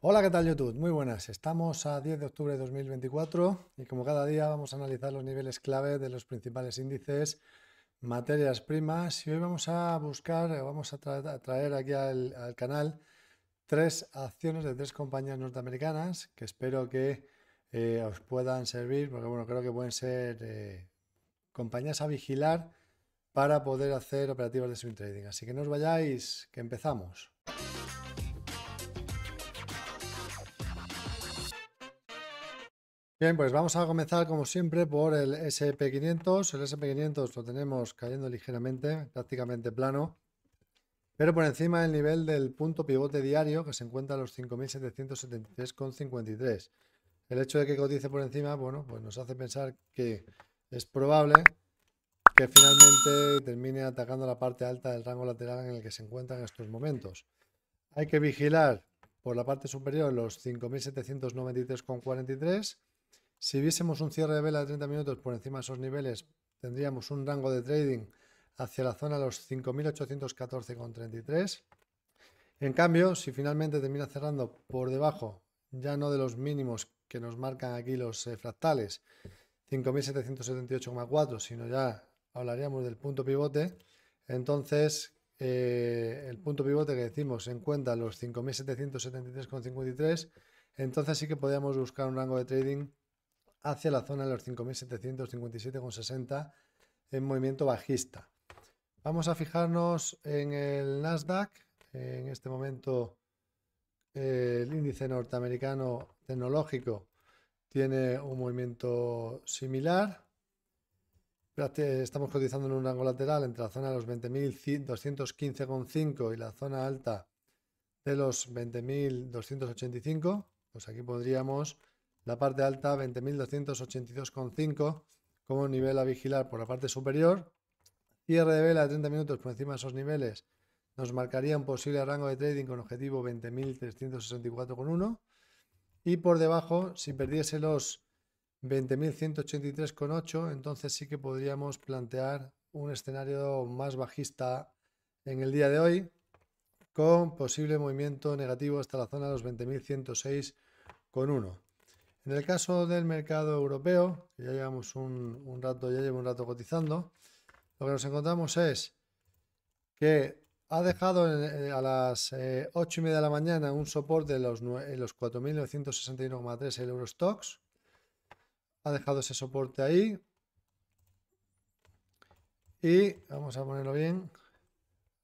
Hola, ¿qué tal YouTube? Muy buenas. Estamos a 10 de octubre de 2024 y como cada día vamos a analizar los niveles clave de los principales índices, materias primas y hoy vamos a buscar, vamos a traer aquí al canal tres acciones de tres compañías norteamericanas que espero que os puedan servir porque bueno, creo que pueden ser compañías a vigilar para poder hacer operativas de swing trading. Así que no os vayáis, que empezamos. Bien, pues vamos a comenzar como siempre por el SP500. El SP500 lo tenemos cayendo ligeramente, prácticamente plano, pero por encima del nivel del punto pivote diario que se encuentra a los 5.773,53. El hecho de que cotice por encima, bueno, pues nos hace pensar que es probable que finalmente termine atacando la parte alta del rango lateral en el que se encuentra en estos momentos. Hay que vigilar por la parte superior los 5.793,43. Si viésemos un cierre de vela de 30 minutos por encima de esos niveles, tendríamos un rango de trading hacia la zona de los 5.814,33. En cambio, si finalmente termina cerrando por debajo, ya no de los mínimos que nos marcan aquí los fractales, 5.778,4, sino ya hablaríamos del punto pivote. Entonces, el punto pivote que decimos se encuentra en los 5.773,53. Entonces sí que podríamos buscar un rango de trading hacia la zona de los 5.757,60 en movimiento bajista. Vamos a fijarnos en el Nasdaq. En este momento el índice norteamericano tecnológico tiene un movimiento similar. Estamos cotizando en un rango lateral entre la zona de los 20.215,5 y la zona alta de los 20.285. Pues aquí podríamos la parte alta 20.282,5 como nivel a vigilar por la parte superior. Cierre de vela de 30 minutos por encima de esos niveles nos marcaría un posible rango de trading con objetivo 20.364,1 y por debajo, si perdiese los 20.183,8, entonces sí que podríamos plantear un escenario más bajista en el día de hoy, con posible movimiento negativo hasta la zona de los 20.106,1. En el caso del mercado europeo, que ya llevamos un rato, ya llevo un rato cotizando, lo que nos encontramos es que ha dejado a las 8:30 de la mañana un soporte en los 4.961,3 el Eurostoxx. Ha dejado ese soporte ahí. Y vamos a ponerlo bien.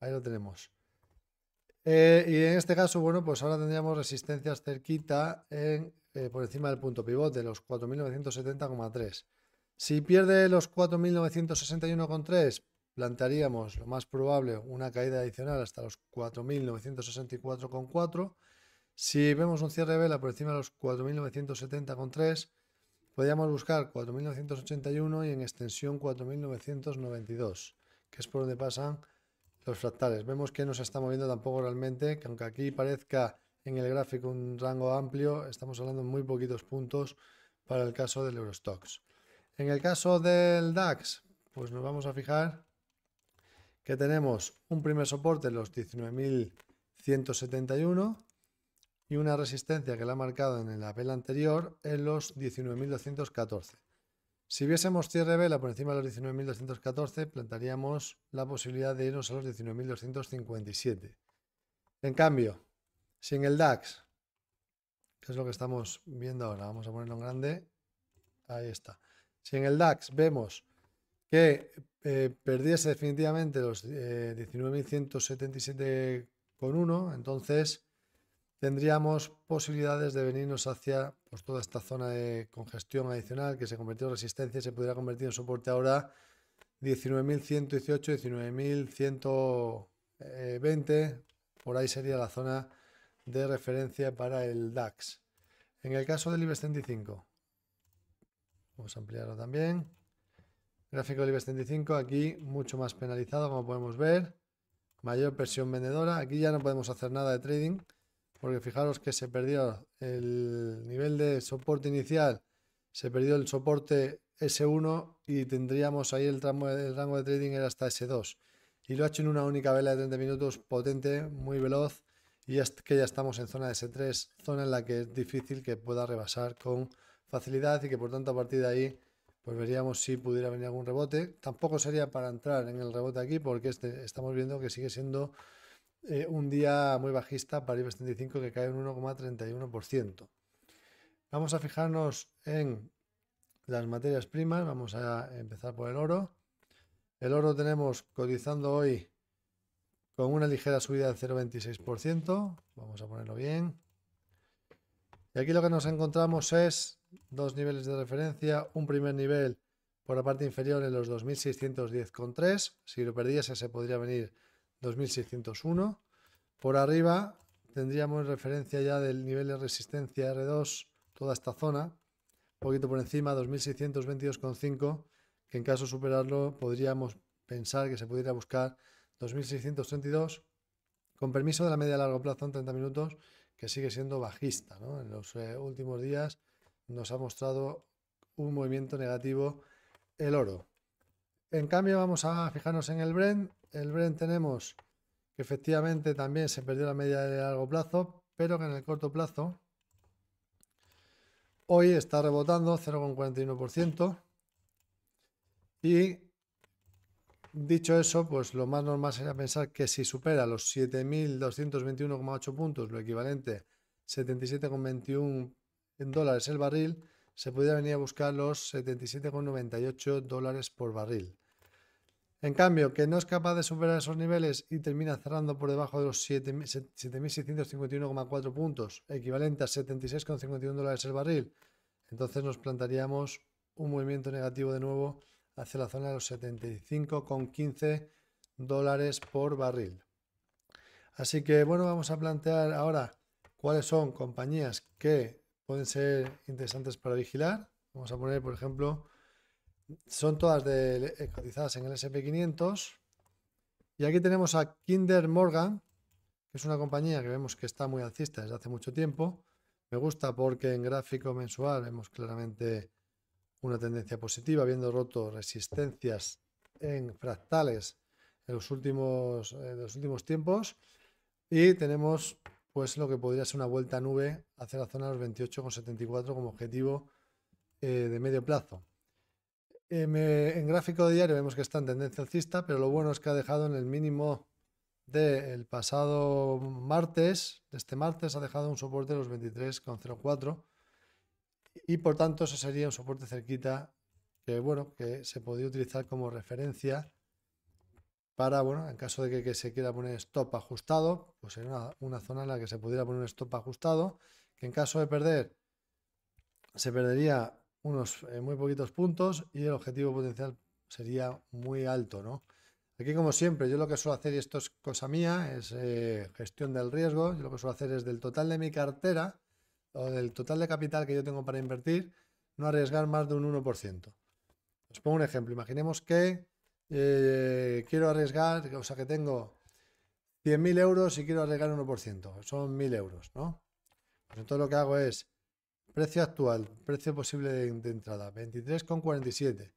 Ahí lo tenemos. Y en este caso, bueno, pues ahora tendríamos resistencias cerquita por encima del punto pivote, los 4.970,3. Si pierde los 4.961,3, plantearíamos lo más probable una caída adicional hasta los 4.964,4. Si vemos un cierre de vela por encima de los 4.970,3, podríamos buscar 4.981 y en extensión 4.992, que es por donde pasan los fractales. Vemos que no se está moviendo tampoco realmente, que aunque aquí parezca en el gráfico un rango amplio, estamos hablando de muy poquitos puntos para el caso del Eurostoxx. En el caso del DAX, pues nos vamos a fijar que tenemos un primer soporte en los 19.171 y una resistencia que la ha marcado en la vela anterior en los 19.214. Si viésemos cierre de vela por encima de los 19.214, plantearíamos la posibilidad de irnos a los 19.257. En cambio, si en el DAX, que es lo que estamos viendo ahora, vamos a ponerlo en grande, ahí está. Si en el DAX vemos que perdiese definitivamente los 19.177,1, entonces tendríamos posibilidades de venirnos hacia pues, toda esta zona de congestión adicional que se convirtió en resistencia y se pudiera convertir en soporte ahora 19.118, 19.120, por ahí sería la zona de referencia para el DAX. En el caso del IBEX 35, vamos a ampliarlo también. Gráfico del IBEX 35, aquí mucho más penalizado, como podemos ver. Mayor presión vendedora. Aquí ya no podemos hacer nada de trading, porque fijaros que se perdió el nivel de soporte inicial, se perdió el soporte S1 y tendríamos ahí el rango de trading era hasta S2. Y lo ha hecho en una única vela de 30 minutos potente, muy veloz y que ya estamos en zona de S3, zona en la que es difícil que pueda rebasar con facilidad y que por tanto a partir de ahí pues veríamos si pudiera venir algún rebote. Tampoco sería para entrar en el rebote aquí porque estamos viendo que sigue siendo un día muy bajista para IBEX 35 que cae un 1,31%. Vamos a fijarnos en las materias primas. Vamos a empezar por el oro. El oro tenemos cotizando hoy con una ligera subida del 0,26%. Vamos a ponerlo bien. Y aquí lo que nos encontramos es dos niveles de referencia. Un primer nivel por la parte inferior en los 2.610,3. Si lo perdiese se podría venir 2.601. Por arriba tendríamos referencia ya del nivel de resistencia R2, toda esta zona, un poquito por encima, 2.622,5, que en caso de superarlo podríamos pensar que se pudiera buscar 2.632, con permiso de la media a largo plazo en 30 minutos, que sigue siendo bajista, ¿no? En los últimos días nos ha mostrado un movimiento negativo el oro. En cambio vamos a fijarnos en el Brent. El Brent tenemos que efectivamente también se perdió la media de largo plazo, pero que en el corto plazo hoy está rebotando 0,41%. Y dicho eso, pues lo más normal sería pensar que si supera los 7.221,8 puntos, lo equivalente 77,21 dólares el barril, se pudiera venir a buscar los 77,98 dólares por barril. En cambio, que no es capaz de superar esos niveles y termina cerrando por debajo de los 7.651,4 puntos, equivalente a 76,51 dólares el barril, entonces nos plantaríamos un movimiento negativo de nuevo hacia la zona de los 75,15 dólares por barril. Así que bueno, vamos a plantear ahora cuáles son compañías que pueden ser interesantes para vigilar. Vamos a poner, por ejemplo, son todas cotizadas en el S&P 500. Y aquí tenemos a Kinder Morgan, que es una compañía que vemos que está muy alcista desde hace mucho tiempo. Me gusta porque en gráfico mensual vemos claramente una tendencia positiva, habiendo roto resistencias en fractales en los últimos tiempos. Y tenemos pues lo que podría ser una vuelta a nube hacia la zona de los 28,74 como objetivo de medio plazo. En gráfico diario vemos que está en tendencia alcista, pero lo bueno es que ha dejado en el mínimo del pasado martes, de este martes, ha dejado un soporte de los 23,04 y por tanto ese sería un soporte cerquita que, bueno, que se podría utilizar como referencia para, bueno, en caso de que se quiera poner stop ajustado, pues sería una zona en la que se pudiera poner un stop ajustado, que en caso de perder se perdería unos muy poquitos puntos y el objetivo potencial sería muy alto, ¿no? Aquí, como siempre, yo lo que suelo hacer, y esto es cosa mía, es gestión del riesgo. Yo lo que suelo hacer es del total de mi cartera o del total de capital que yo tengo para invertir, no arriesgar más de un 1%. Os pongo un ejemplo. Imaginemos que quiero arriesgar, o sea, que tengo 100.000 euros y quiero arriesgar 1%. Son 1.000 euros, ¿no? Pues entonces lo que hago es precio actual, precio posible de entrada, 23,47.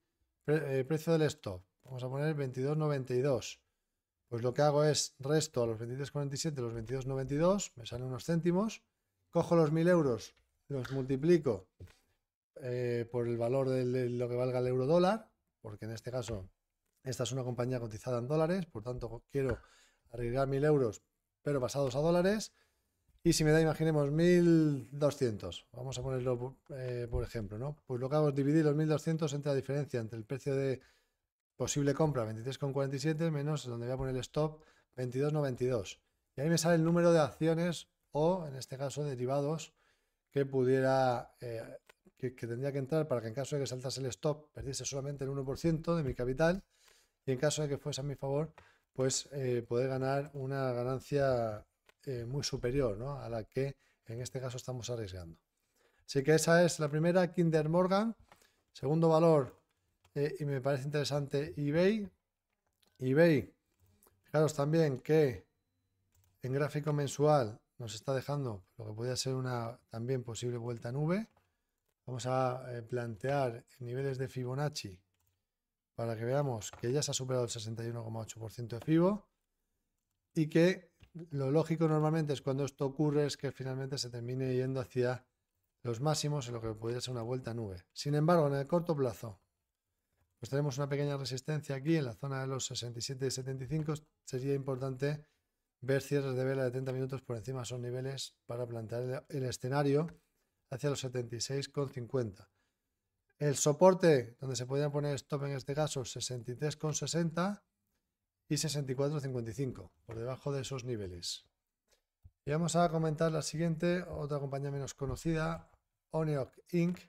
Precio del stop, vamos a poner 22,92. Pues lo que hago es resto a los 23,47, los 22,92, me salen unos céntimos, cojo los 1.000 euros, los multiplico por el valor de lo que valga el euro dólar, porque en este caso esta es una compañía cotizada en dólares, por tanto quiero arriesgar 1.000 euros, pero pasados a dólares. Y si me da, imaginemos, 1.200, vamos a ponerlo por ejemplo, ¿no? Pues lo que hago es dividir los 1.200 entre la diferencia entre el precio de posible compra, 23,47, menos donde voy a poner el stop, 22,92. Y ahí me sale el número de acciones o, en este caso, derivados que pudiera, que tendría que entrar para que en caso de que saltase el stop perdiese solamente el 1% de mi capital y en caso de que fuese a mi favor, pues poder ganar una ganancia muy superior, ¿no?, a la que en este caso estamos arriesgando. Así que esa es la primera, Kinder Morgan. Segundo valor, y me parece interesante, eBay. eBay, fijaros también que en gráfico mensual nos está dejando lo que podría ser una también posible vuelta a nube. Vamos a plantear niveles de Fibonacci para que veamos que ya se ha superado el 61,8% de Fibo y que lo lógico normalmente es cuando esto ocurre es que finalmente se termine yendo hacia los máximos en lo que podría ser una vuelta a nube. Sin embargo, en el corto plazo, pues tenemos una pequeña resistencia aquí en la zona de los 67 y 75. Sería importante ver cierres de vela de 30 minutos por encima de esos niveles para plantear el escenario hacia los 76,50. El soporte donde se podría poner stop en este caso 63,60 y 64,55 por debajo de esos niveles. Y vamos a comentar la siguiente, otra compañía menos conocida, Oneok Inc.,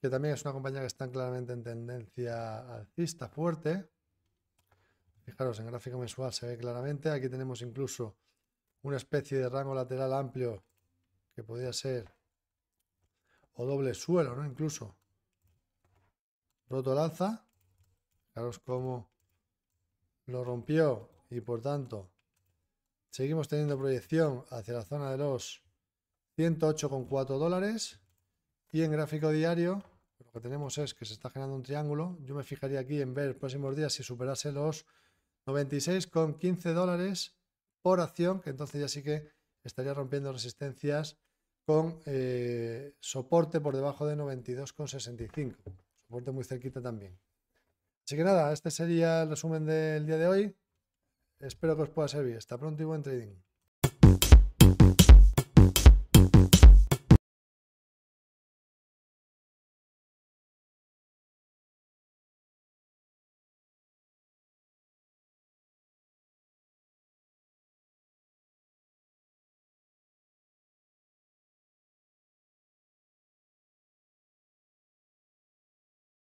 que también es una compañía que está claramente en tendencia alcista fuerte. Fijaros, en gráfico mensual se ve claramente. Aquí tenemos incluso una especie de rango lateral amplio que podría ser o doble suelo, ¿no? Incluso roto el alza. Fijaros cómo lo rompió y por tanto seguimos teniendo proyección hacia la zona de los 108,4 dólares. Y en gráfico diario lo que tenemos es que se está generando un triángulo. Yo me fijaría aquí en ver próximos días si superase los 96,15 dólares por acción, que entonces ya sí que estaría rompiendo resistencias con soporte por debajo de 92,65. Soporte muy cerquita también. Así que nada, este sería el resumen del día de hoy. Espero que os pueda servir. Hasta pronto y buen trading.